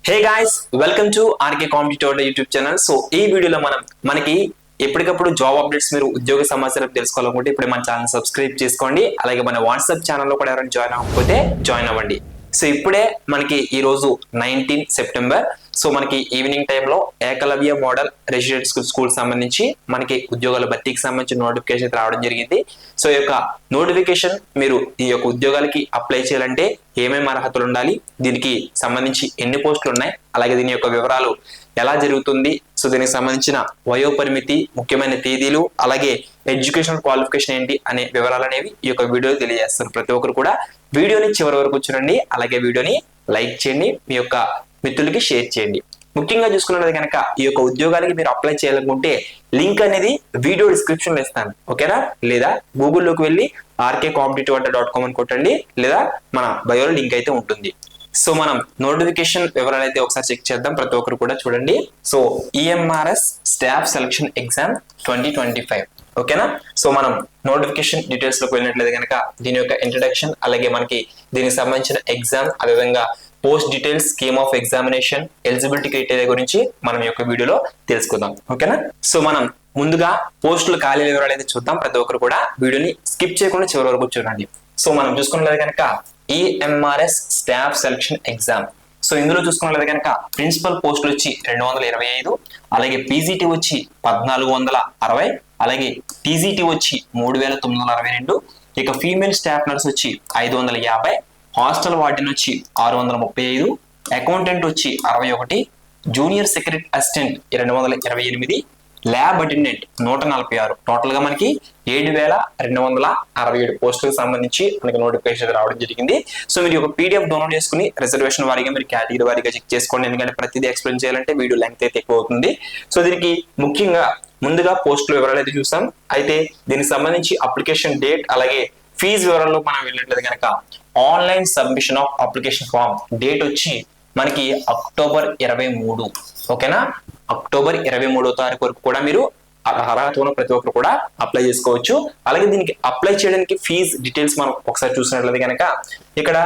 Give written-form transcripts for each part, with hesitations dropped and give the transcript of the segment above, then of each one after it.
Hey guys, welcome to RK competitive YouTube channel. So ఈ వీడియోలో మనకి ఎప్పటికప్పుడు జాబ్ అప్డేట్స్ మీరు ఉద్యోగ సమాచారం తెలుసుకోవాలనుకుంటే ఇప్పుడు మన ఛానల్ సబ్స్క్రైబ్ చేసుకోండి. అలాగే మన వాట్సాప్ ఛానల్లో కూడా ఎవరైనా జాయిన్ అవ్వకపోతే జాయిన్ అవ్వండి. సో ఇప్పుడే మనకి ఈ రోజు 19 సెప్టెంబర్ సో మనకి ఈవినింగ్ టైంలో ఏకలవ్య మోడల్ రెసిడెన్షియల్ స్కూల్ సంబంధించి మనకి ఉద్యోగాల భర్తీకి సంబంధించిన నోటిఫికేషన్ రావడం జరిగింది. సో ఈ యొక్క నోటిఫికేషన్ మీరు ఈ యొక్క ఉద్యోగాలకి అప్లై చేయాలంటే ఏమేమి అర్హతలు ఉండాలి, దీనికి సంబంధించి ఎన్ని పోస్టులు ఉన్నాయి, అలాగే దీని యొక్క వివరాలు ఎలా జరుగుతుంది, సో దీనికి సంబంధించిన వయోపరిమితి, ముఖ్యమైన తేదీలు, అలాగే ఎడ్యుకేషన్ క్వాలిఫికేషన్ ఏంటి అనే వివరాలు అనేవి ఈ యొక్క వీడియోలో తెలియజేస్తారు. ప్రతి ఒక్కరు కూడా వీడియోని చివరి వరకు చూడండి. అలాగే వీడియోని లైక్ చేయండి, మీ యొక్క మిత్రులకి షేర్ చేయండి. ముఖ్యంగా చూసుకున్నది కనుక ఈ యొక్క ఉద్యోగాలకి మీరు అప్లై చేయాలనుకుంటే లింక్ అనేది వీడియో డిస్క్రిప్షన్ లో ఇస్తాను, ఓకేనా? లేదా గూగుల్లోకి వెళ్ళి rkcompetitive.com అని కొట్టండి, లేదా మన బయోలో లింక్ అయితే ఉంటుంది. సో మనం నోటిఫికేషన్ వివరాలు అయితే ఒకసారి చెక్ చేద్దాం. ప్రతి ఒక్కరు కూడా చూడండి. So EMRS staff selection exam 2025, ఓకేనా? సో మనం నోటిఫికేషన్ డీటెయిల్స్ లోకి వెళ్ళినట్లయితే కనుక దీని యొక్క ఇంట్రడక్షన్, అలాగే మనకి దీనికి సంబంధించిన ఎగ్జామ్, అదేవిధంగా post details, scheme of examination, eligibility criteria గురించి మనం ఈ యొక్క వీడియోలో తెలుసుకుందాం, ఓకేనా? సో మనం ముందుగా పోస్టుల ఖాళీ వివరాలు అయితే చూద్దాం. ప్రతి ఒక్కరు కూడా వీడియోని స్కిప్ చేయకుండా చివరి వరకు చూడండి. సో మనం చూసుకున్నట్లయితే కనుక EMRS staff selection exam. So ఇందులో చూసుకున్నట్లయితే కనుక ప్రిన్సిపల్ పోస్టులు వచ్చి 225, అలాగే PGT వచ్చి 1460, అలాగే TGT వచ్చి 3962, ఇక ఫీమేల్ స్టాఫ్ నర్స్ వచ్చి 550, హాస్టల్ వార్డెన్ వచ్చి 635, అకౌంటెంట్ వచ్చి 61, junior secretary assistant 228, lab attendant 146. Total గా మనకి 7267 పోస్టులకు సంబంధించి మనకి నోటిఫికేషన్ రావడం జరిగింది. సో మీరు ఒక PDF డౌన్లోడ్ చేసుకుని రిజర్వేషన్ వారీగా మీరు కేటగిరీ వారీగా చెక్ చేసుకోండి, ఎందుకంటే ప్రతిదీ ఎక్స్ప్లెయిన్ చేయాలంటే వీడియో లెంగ్త్ అయితే ఎక్కువ అవుతుంది. సో దీనికి ముఖ్యంగా ముందుగా పోస్టుల వివరాలు అయితే చూసాం. అయితే దీనికి సంబంధించి అప్లికేషన్ డేట్, అలాగే ఫీజు వివరాల్లో మనం వెళ్ళినట్లయితే కనుక online submission of application form date వచ్చి మనకి అక్టోబర్ 23, ఓకేనా? అక్టోబర్ 23వ తారీఖు వరకు కూడా మీరు అర్హత ఉన్న ప్రతి ఒక్కరు కూడా అప్లై చేసుకోవచ్చు. అలాగే దీనికి అప్లై చేయడానికి ఫీజ్ డీటెయిల్స్ మనం ఒకసారి చూసినట్లయితే కనుక ఇక్కడ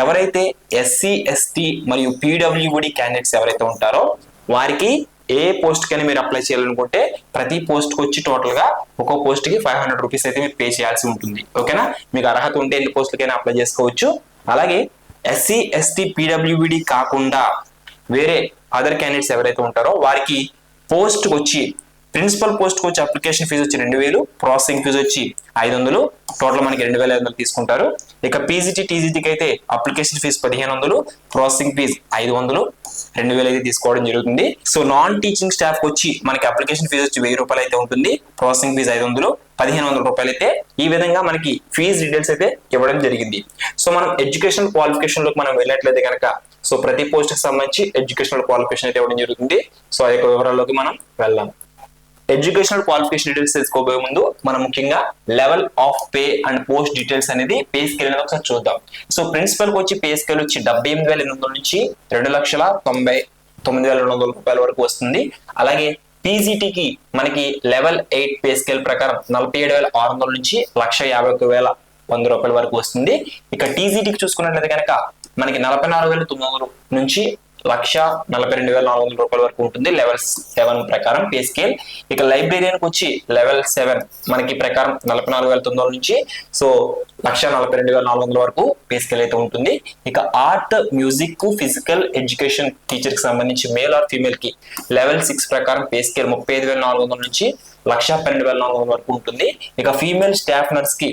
ఎవరైతే SC, ST మరియు PWD క్యాండిడేట్స్ ఎవరైతే ఉంటారో వారికి ఏ పోస్ట్ కైనా మీరు అప్లై చేయాలనుకుంటే ప్రతి పోస్ట్ కి వచ్చి టోటల్ గా ఒక్కో పోస్ట్ కి 500 రూపీస్ అయితే మీరు పే చేయాల్సి ఉంటుంది, ఓకేనా? మీకు అర్హత ఉంటే ఎన్ని పోస్టులకైనా అప్లై చేసుకోవచ్చు. అలాగే SC, ST, PWD కాకుండా వేరే అదర్ క్యాండిడేట్స్ ఎవరైతే ఉంటారో వారికి పోస్ట్ వచ్చి ప్రిన్సిపల్ పోస్ట్ వచ్చి అప్లికేషన్ ఫీజు వచ్చి 2000, ప్రాసెసింగ్ ఫీజు వచ్చి 500, టోటల్ మనకి 2500 తీసుకుంటారు. ఇక PGT, TGTకి అయితే అప్లికేషన్ ఫీజు 1500, ప్రాసెసింగ్ ఫీజు 500, 2000 అయితే తీసుకోవడం జరుగుతుంది. సో నాన్ టీచింగ్ స్టాఫ్ వచ్చి మనకి అప్లికేషన్ ఫీజు వచ్చి 1000 రూపాయలు అయితే ఉంటుంది, ప్రాసెసింగ్ ఫీజు 500, 1500 రూపాయలు అయితే ఈ విధంగా మనకి ఫీజు డీటెయిల్స్ అయితే ఇవ్వడం జరిగింది. సో మనం ఎడ్యుకేషన్ క్వాలిఫికేషన్ లోకి మనం వెళ్ళినట్లయితే కనుక సో ప్రతి పోస్ట్ కి సంబంధించి ఎడ్యుకేషనల్ క్వాలిఫికేషన్ అయితే ఇవ్వడం జరుగుతుంది. సో ఆ యొక్క వివరాల్లోకి మనం వెళ్దాం. ఎడ్యుకేషనల్ క్వాలిఫికేషన్ డీటెయిల్స్ తెలుసుకోబోయే ముందు మనం ముఖ్యంగా level of pay and post details అనేది పే స్కేల్ అనేది ఒకసారి చూద్దాం. సో ప్రిన్సిపల్ కి వచ్చి పే స్కేల్ వచ్చి 78,800 నుంచి 2,99,200 రూపాయల వరకు వస్తుంది. అలాగే PGT కి మనకి లెవెల్ 8 పే స్కేల్ ప్రకారం 47,600 నుంచి 1,51,100 రూపాయల వరకు వస్తుంది. ఇక TGT కి చూసుకున్నట్లయితే కనుక మనకి 44,900 నుంచి 1,42,400 రూపాయల వరకు ఉంటుంది లెవెల్ 7 ప్రకారం పే స్కేల్. ఇక లైబ్రేరియన్ కి వచ్చి లెవెల్ 7 మనకి ప్రకారం 44,900 నుంచి సో 1,42,400 వరకు పే స్కేల్ అయితే ఉంటుంది. ఇక art, music, physical education teacher కి సంబంధించి మేల్ ఆర్ ఫీమేల్ కి లెవెల్ 6 ప్రకారం పే స్కేల్ 35,400 నుంచి 1,12,400 వరకు ఉంటుంది. ఇక ఫీమేల్ స్టాఫ్ నర్స్ కి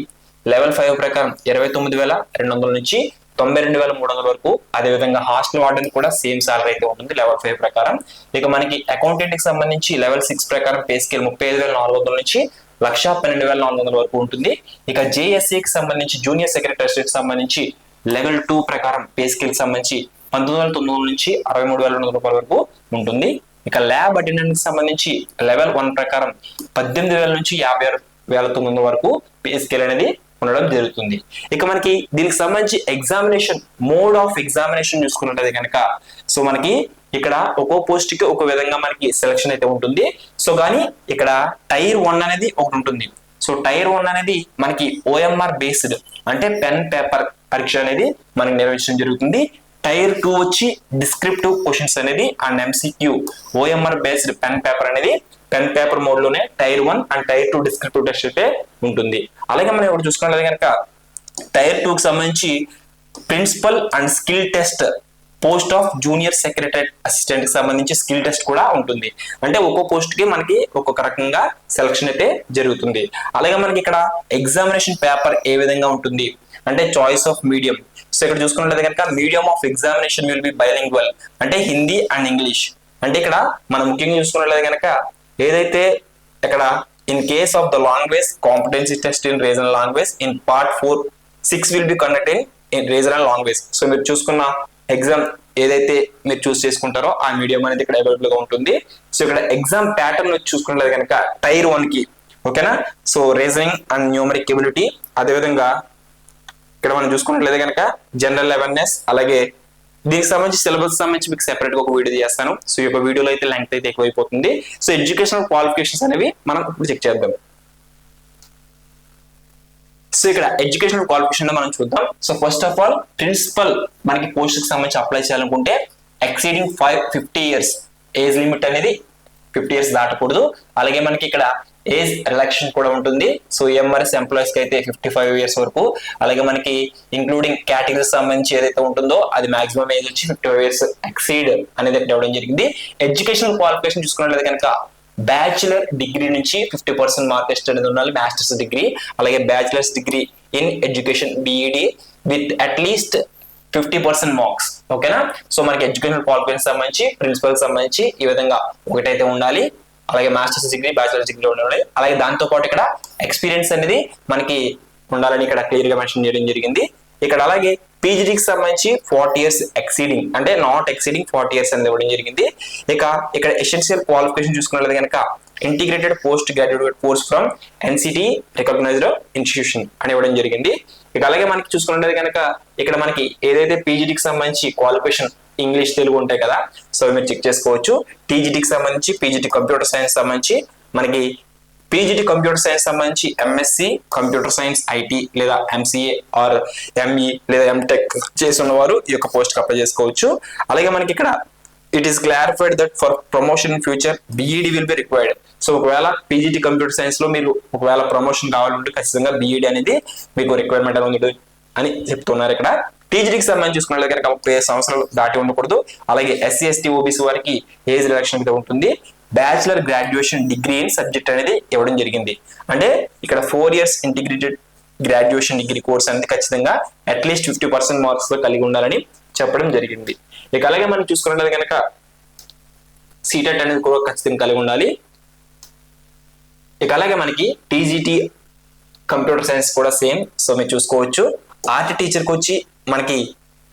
లెవెల్ 5 ప్రకారం 29,200 నుంచి 92,300 వరకు. అదేవిధంగా హాస్టల్ వార్డెన్ కూడా సేమ్ సాలరీ అయితే ఉంటుంది లెవెల్ 5 ప్రకారం. ఇక మనకి అకౌంటెంట్ కి సంబంధించి లెవెల్ 6 ప్రకారం పే స్కేల్ 35,400 నుంచి 1,12,400 వరకు ఉంటుంది. ఇక JSA కి సంబంధించి జూనియర్ సెక్రటరీ కి సంబంధించి లెవెల్ 2 ప్రకారం పే స్కేల్ కి సంబంధించి 19,900 నుంచి 63,200 రూపాయల వరకు ఉంటుంది. ఇక ల్యాబ్ అటెండెంట్ కి సంబంధించి లెవెల్ 1 ప్రకారం 18,000 నుంచి 56,900 వరకు పే స్కేల్ అనేది ఉండడం జరుగుతుంది. ఇక మనకి దీనికి సంబంధించి ఎగ్జామినేషన్ మోడ్ ఆఫ్ ఎగ్జామినేషన్ చూసుకున్నట్లయితే కనుక సో మనకి ఇక్కడ ఒక్కో పోస్ట్ కి ఒక విధంగా మనకి సెలక్షన్ అయితే ఉంటుంది. సో కానీ ఇక్కడ టైర్ 1 అనేది ఒకటి ఉంటుంది. సో టైర్ 1 అనేది మనకి OMR బేస్డ్ అంటే పెన్ పేపర్ పరీక్ష అనేది మనకి నిర్వహించడం జరుగుతుంది. టైర్ 2 వచ్చి డిస్క్రిప్టివ్ క్వశ్చన్స్ అనేది and MCQ OMR based pen paper అనేది పెన్ పేపర్ మోడ్ లోనే tier 1 and tier 2 descriptive test అయితే ఉంటుంది. అలాగే మనం ఇప్పుడు చూసుకున్నట్లయితే కనుక టైర్ 2 కి సంబంధించి principal and skill test post of junior secretary assistant కి సంబంధించి స్కిల్ టెస్ట్ కూడా ఉంటుంది. అంటే ఒక్కో పోస్ట్ కి మనకి ఒక్కొక్క రకంగా సెలక్షన్ అయితే జరుగుతుంది. అలాగే మనకి ఇక్కడ ఎగ్జామినేషన్ పేపర్ ఏ విధంగా ఉంటుంది అంటే చాయిస్ ఆఫ్ మీడియం. సో ఇక్కడ చూసుకున్నట్లయితే కనుక medium of examination will be bilingual అంటే హిందీ అండ్ ఇంగ్లీష్. అంటే ఇక్కడ మనం ముఖ్యంగా చూసుకున్నట్లయితే కనుక ఏదైతే ఇక్కడ in case of the language competency test in regional language in part 4-6 will be conducted in regional language. So మీరు చూసుకున్న ఎగ్జామ్ ఏదైతే మీరు చూస్ చేసుకుంటారో ఆ మీడియం అనేది ఇక్కడ అవైలబుల్ గా ఉంటుంది. సో ఇక్కడ ఎగ్జామ్ ప్యాటర్న్ చూసుకున్నట్లయితే కనుక టైర్ 1 కి ఓకేనా. So reasoning and numeric ability, అదేవిధంగా ఇక్కడ మనం చూసుకున్నట్లయితే కనుక జనరల్ అవేర్నెస్, అలాగే దీనికి సంబంధించి సిలబస్ సంబంధించి మీకు సెపరేట్ గా ఒక వీడియో చేస్తాను. సో ఈ యొక్క వీడియోలో అయితే లెంగ్త్ అయితే ఎక్కువైపోతుంది. సో ఎడ్యుకేషనల్ క్వాలిఫికేషన్స్ అనేవి మనం ఇప్పుడు చెక్ చేద్దాం. సో ఇక్కడ ఎడ్యుకేషనల్ క్వాలిఫికేషన్ మనం చూద్దాం. So first of all principal మనకి పోస్ట్ కి సంబంధించి అప్లై చేయాలనుకుంటే ఎక్సీడింగ్ 50 ఇయర్స్ ఏజ్ లిమిట్ అనేది 50 ఇయర్స్ దాటకూడదు. అలాగే మనకి ఇక్కడ ఏజ్ రిలాక్సేషన్ కూడా ఉంటుంది. సో ఎంఆర్ఎస్ ఎంప్లాయీస్ కి అయితే 55 ఇయర్స్ వరకు, అలాగే మనకి ఇంక్లూడింగ్ కేటగిరీస్ సంబంధించి ఏదైతే ఉంటుందో అది మాక్సిమం ఏజ్ వచ్చి 55 ఇయర్స్ ఎక్సీడ్ అనేది ఇవ్వడం జరిగింది. ఎడ్యుకేషనల్ క్వాలిఫికేషన్ చూసుకున్నట్లయితే కనుక బ్యాచులర్ డిగ్రీ నుంచి 50% మార్క్ టెస్ట్ అనేది ఉండాలి, మాస్టర్స్ డిగ్రీ, అలాగే bachelors degree in education BEd with at least 50% marks ఓకేనా. సో మనకి ఎడ్యుకేషనల్ క్వాలిఫికేషన్ సంబంధించి ప్రిన్సిపల్ సంబంధించి ఈ విధంగా ఒకటైతే ఉండాలి, అలాగే మాస్టర్స్ డిగ్రీ బ్యాచులర్స్ డిగ్రీ ఉండాలి, అలాగే దాంతో పాటు ఇక్కడ ఎక్స్పీరియన్స్ అనేది మనకి ఉండాలని ఇక్కడ క్లియర్ గా మెన్షన్ చేయడం జరిగింది. ఇక్కడ అలాగే పీజీడీకి సంబంధించి 40 ఇయర్స్ ఎక్సీడింగ్ అంటే నాట్ ఎక్సీడింగ్ 40 ఇయర్స్ అనేది ఇవ్వడం జరిగింది. ఇక ఇక్కడ ఎసెన్షియల్ క్వాలిఫికేషన్ చూసుకున్నట్లయితే కనుక integrated post graduate course from NCT recognised institution అని ఇవ్వడం జరిగింది. ఇక అలాగే మనకి చూసుకున్నట్లయితే కనుక ఇక్కడ మనకి ఏదైతే పీజీడీకి సంబంధించి క్వాలిఫికేషన్ ఇంగ్లీష్ తెలుగు ఉంటాయి కదా, సో మీరు చెక్ చేసుకోవచ్చు. టీజీటీకి సంబంధించి పీజీటీ కంప్యూటర్ సైన్స్ సంబంధించి మనకి పీజీటీ కంప్యూటర్ సైన్స్ సంబంధించి ఎంఎస్సి కంప్యూటర్ సైన్స్ ఐటీ లేదా ఎంసీఏ ఆర్ ఎంఈ లేదా ఎంటెక్ చేసి ఉన్నవారు ఈ యొక్క పోస్ట్ కి అప్లై చేసుకోవచ్చు. అలాగే మనకి ఇక్కడ it is clarified that for promotion in future BEd will be required. So ఒకవేళ పీజీటీ కంప్యూటర్ సైన్స్ లో మీరు ఒకవేళ ప్రమోషన్ కావాలంటే ఖచ్చితంగా బిఈడి అనేది మీకు రిక్వైర్మెంట్ ఉంది అని చెప్తున్నారు. ఇక్కడ టీజీటీకి సంబంధించి చూసుకున్నట్లయితే కనుక 35 సంవత్సరాలు దాటి ఉండకూడదు. అలాగే ఎస్సీ ఎస్టీ ఓబీసీ వారికి ఏజ్ రిలాక్సేషన్ అయితే ఉంటుంది. Bachelor graduation degree in subject అనేది ఇవ్వడం జరిగింది. అంటే ఇక్కడ 4 years integrated graduation degree course అనేది ఖచ్చితంగా అట్లీస్ట్ 50% మార్క్స్ తో కలిగి ఉండాలని చెప్పడం జరిగింది. ఇక అలాగే మనం చూసుకున్నట్లయితే కనుక సీటెట్ అనేది కూడా ఖచ్చితంగా కలిగి ఉండాలి. ఇక అలాగే మనకి టీజీటీ కంప్యూటర్ సైన్స్ కూడా సేమ్. సో మీరు చూసుకోవచ్చు. ఆర్ట్ టీచర్ కి వచ్చి మనకి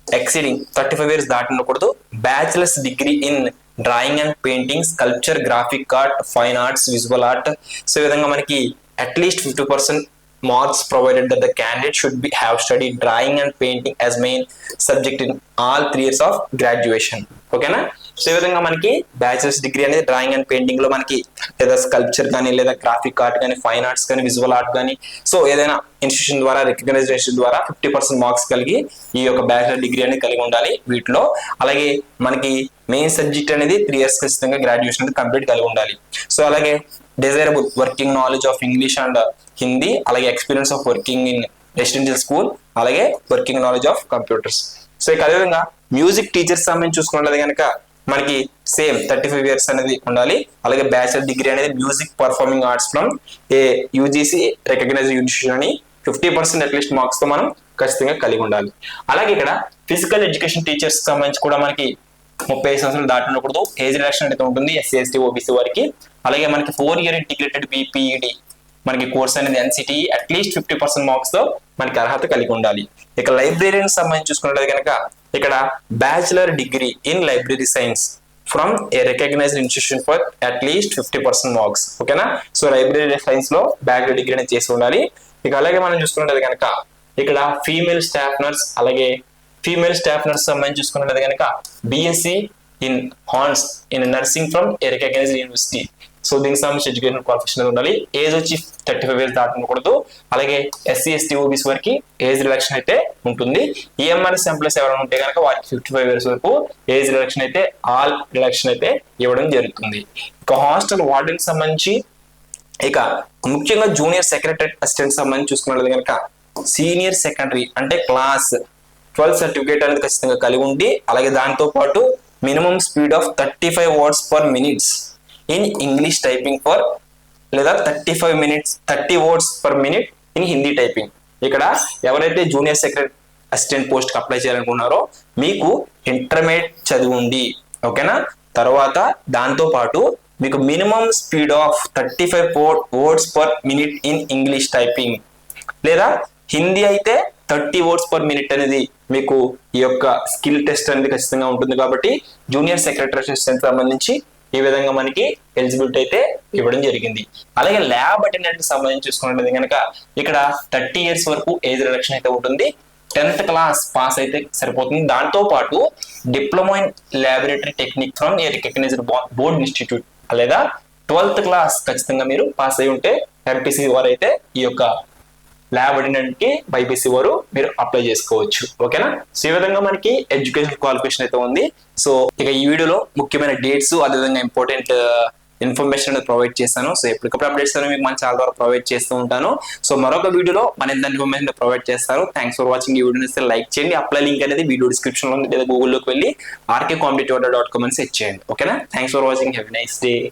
ఎక్సీడింగ్ 35 ఇయర్స్ దాటి ఉండకూడదు. Bachelors degree in drawing and painting, sculpture, graphic art, fine arts, visual art. So ఈ విధంగా మనకి at least 50% marks provided that the candidate should be have studied drawing and painting as main subject in all 3 years of graduation. ఓకేనా. So ఈ విధంగా మనకి bachelors degree అనేది drawing and painting లో మనకి లేదా స్కల్ప్చర్ కానీ లేదా గ్రాఫిక్ ఆర్ట్ కానీ ఫైన్ ఆర్ట్స్ కానీ విజువల్ ఆర్ట్ కానీ సో ఏదైనా ఇన్స్టిట్యూషన్ ద్వారా రికగ్నైజ్డ్ ఇన్స్టిట్యూషన్ ద్వారా 50% మార్క్స్ కలిగి ఈ యొక్క బ్యాచిలర్ డిగ్రీ అనేది కలిగి ఉండాలి వీటిలో. అలాగే మనకి మెయిన్ సబ్జెక్ట్ అనేది 3 ఇయర్స్ ఖచ్చితంగా గ్రాడ్యుయేషన్ అనేది కంప్లీట్ కలిగి ఉండాలి. సో అలాగే desirable working knowledge of English and Hindi, అలాగే experience of working in residential school, అలాగే working knowledge of computers. So ఇక అదేవిధంగా మ్యూజిక్ టీచర్స్ సంబంధించి చూసుకున్నట్లయితే కనుక మనకి సేమ్ 35 ఇయర్స్ అనేది ఉండాలి. అలాగే బ్యాచిలర్ డిగ్రీ అనేది music performing arts from a UGC recognised institution అని 50% అట్లీస్ట్ మార్క్స్ తో మనం ఖచ్చితంగా కలిగి ఉండాలి. అలాగే ఇక్కడ ఫిజికల్ ఎడ్యుకేషన్ టీచర్స్ సంబంధించి కూడా మనకి 35 సంవత్సరాలు దాటి ఉండకూడదు. ఏజ్ రిలాక్సేషన్ అయితే ఉంటుంది ఎస్సీ ఎస్టీ ఓబీసీ వారికి. అలాగే మనకి 4 ఇయర్ ఇంటిగ్రేటెడ్ బీపీఈడి మనకి కోర్స్ అనేది ఎన్సిటి అట్లీస్ట్ 50% మార్క్స్ తో మనకి అర్హత కలిగి ఉండాలి. ఇక లైబ్రరీని సంబంధించి చూసుకున్నట్లయితే కనుక ఇక్కడ bachelor degree in library science from a recognised institution for at least 50% marks. ఓకేనా. సో లైబ్రరీ సైన్స్ లో బ్యాచిలర్ డిగ్రీ అనేది చేసి ఉండాలి. ఇక అలాగే మనం చూసుకున్నట్లయితే కనుక ఇక్కడ ఫీమేల్ స్టాఫ్ నర్స్, అలాగే ఫీమేల్ స్టాఫ్ నర్స్ సంబంధించి చూసుకున్నట్లయితే కనుక బిఎస్సి ఇన్ హార్న్స్ in nursing from a recognised university. So దీనికి సంబంధించి ఎడ్యుకేషన్ క్వాలిఫికేషన్ ఉండాలి. ఏజ్ వచ్చి 35 years దాటకూడదు. అలాగే ఎస్సీ ఎస్టీ ఓబీసీ వరకు ఏజ్ రిడక్షన్ అయితే ఉంటుంది. ఈఎంఆర్ఎస్ ఎంప్లాయీస్ ఎవరైనా ఉంటే కనుక వారికి 55 years వరకు ఏజ్ రిడక్షన్ అయితే ఆల్ రిడక్షన్ అయితే ఇవ్వడం జరుగుతుంది. ఇక హాస్టల్ వార్డెన్ కి సంబంధించి ఇక ముఖ్యంగా జూనియర్ సెక్రటరీ అసిస్టెంట్ సంబంధించి చూసుకున్నట్లయితే కనుక సీనియర్ సెకండరీ అంటే క్లాస్ 12 సర్టిఫికేట్ అనేది ఖచ్చితంగా కలిగి ఉండి, అలాగే దాంతో పాటు minimum speed of 35 words per minute in English typing for లేదా 30 words per minute in Hindi typing. ఇక్కడ ఎవరైతే జూనియర్ సెక్రటరీ అసిస్టెంట్ పోస్ట్ కి అప్లై చేయాలనుకున్నారో మీకు ఇంటర్మీడియట్ చదివి ఉండి, ఓకేనా. తర్వాత దాంతో పాటు మీకు minimum speed of 35 words per minute in English typing, లేదా హిందీ అయితే 30 words per minute అనేది మీకు ఈ యొక్క స్కిల్ టెస్ట్ అనేది ఖచ్చితంగా ఉంటుంది. కాబట్టి జూనియర్ సెక్రటరీ అసిస్టెంట్ సంబంధించి ఈ విధంగా మనకి ఎలిజిబిలిటీ అయితే ఇవ్వడం జరిగింది. అలాగే ల్యాబ్ అటెండెంట్ సంబంధించి చూసుకున్నట్లయితే కనుక ఇక్కడ 30 years వరకు ఏజ్ రిడక్షన్ అయితే ఉంటుంది. 10th class పాస్ అయితే సరిపోతుంది. దాంతో పాటు diploma in laboratory technique from a recognised board institute లేదా 12th class ఖచ్చితంగా మీరు పాస్ అయి ఉంటే ఎంపీసీ వారు అయితే ఈ యొక్క ల్యాబ్ అటెండెంట్ కి బైపీసీ వారు మీరు అప్లై చేసుకోవచ్చు, ఓకేనా. సో ఈ విధంగా మనకి ఎడ్యుకేషన్ క్వాలిఫికేషన్ అయితే ఉంది. సో ఇక ఈ వీడియోలో ముఖ్యమైన డేట్స్ అదేవిధంగా ఇంపార్టెంట్ ఇన్ఫర్మేషన్ అనేది ప్రొవైడ్ చేస్తాను. సో ఎప్పటికప్పుడు అప్డేట్స్ అనేవి మీకు మన ఛానల్ ద్వారా ప్రొవైడ్ చేస్తూ ఉంటాను. సో మరొక వీడియోలో మన ఎంత ఇన్ఫర్మేషన్ ప్రొవైడ్ చేస్తారు. Thanks for watching. ఈ వీడియోని లైక్ చేయండి. అప్లై లింక్ అనేది వీడియో డిస్క్రిప్షన్ లో లేదా గూగుల్లోకి వెళ్ళి rkcompetitive.com అని సెర్చ్ చేయండి, ఓకేనా. Thanks for watching. Have a nice day.